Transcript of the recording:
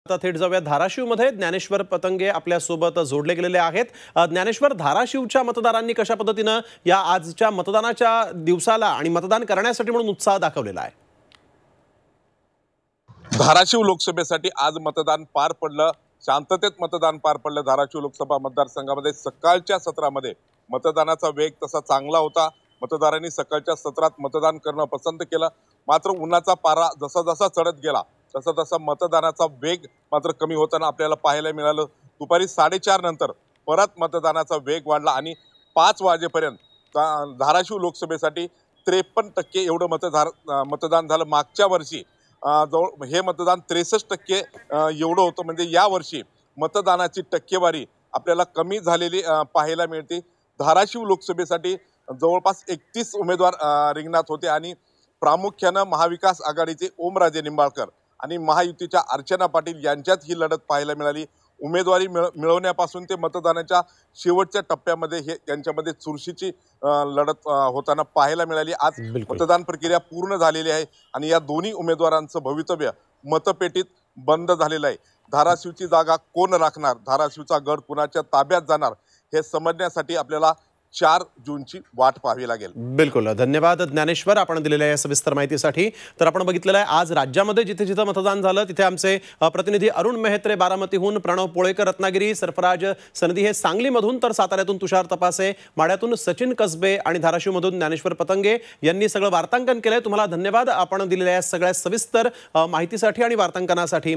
आता थेट जाऊया धाराशिवमध्ये ज्ञानेश्वर पतंगे आपल्या सोबत जोडले गेलेले आहेत। ज्ञानेश्वर, धाराशिवच्या मतदारांनी कशा पद्धतीने या आजच्या मतदानाच्या दिवसाला आणि मतदान करण्यासाठी म्हणून उत्साह दाखवलेला आहे? धाराशिव लोकसभेसाठी आज मतदान पार पडलं, शांततेत मतदान पार पडलं। धाराशिव लोकसभा मतदारसंघामध्ये सकाळच्या सत्रामध्ये मतदानाचा वेग तसा चांगला होता। मतदारांनी सकाळच्या सत्रात मतदान करणं पसंत केलं। मात्र उन्हाचा पारा जसा जसा चढत गेला तसा तसा मतदानाचा वेग मात्र कमी होताना आपल्याला पाहायला मिळालं। दुपारी 4:30 नंतर परत मतदानाचा वेग वाढला आणि 5 वाजेपर्यंत धाराशिव लोकसभेसाठी 53% एवढं मतदान झालं। मागच्या वर्षी जवळ हे मतदान 63% एवढं होतं। म्हणजे या वर्षी मतदानाची टक्केवारी आपल्याला कमी झालेली पाहायला मिळते। धाराशिव लोकसभेसाठी जवळपास 31 उमेदवार रिंगणात होते आणि प्रामुख्याने महाविकास आघाडीचे ओमराजे निंबाळकर आणि महायुतीच्या अर्चना पाटील यांच्यात ही लढत पाहायला मिळाली। उमेदवारी मिळवण्यापासून ते मतदानाच्या शेवटच्या टप्प्यामध्ये हे त्यांच्यामध्ये चुरशीची लढत होताना पाहायला मिळाली। आज मतदान प्रक्रिया पूर्ण झालेली आहे आणि या दोन्ही उमेदवारांचं भवितव्य मतपेटीत बंद झालेलं आहे। धाराशिवची जागा कोण राखणार, धाराशिवचा गड कुणाच्या ताब्यात जाणार हे समजण्यासाठी आपल्याला 4 जूनची वाट पाहावी लागेल। बिलकुल, धन्यवाद ज्ञानेश्वर आपण दिलेल्या या सविस्तर माहितीसाठी। तर आपण बघितलेलं आहे आज राज्यामध्ये जिथे जिथे मतदान झालं तिथे आमचे प्रतिनिधी अरुण मेहत्रे बारामतीहून, प्रणव पोळेकर रत्नागिरी, सरफराज सनदी हे सांगलीमधून, तर साताऱ्यातून तुषार तपासे, माढ्यातून सचिन कसबे आणि धाराशिवमधून ज्ञानेश्वर पतंगे यांनी सगळं वार्तांकन केलंय। तुम्हाला धन्यवाद आपण दिलेल्या या सगळ्या सविस्तर माहितीसाठी आणि वार्तांकनासाठी।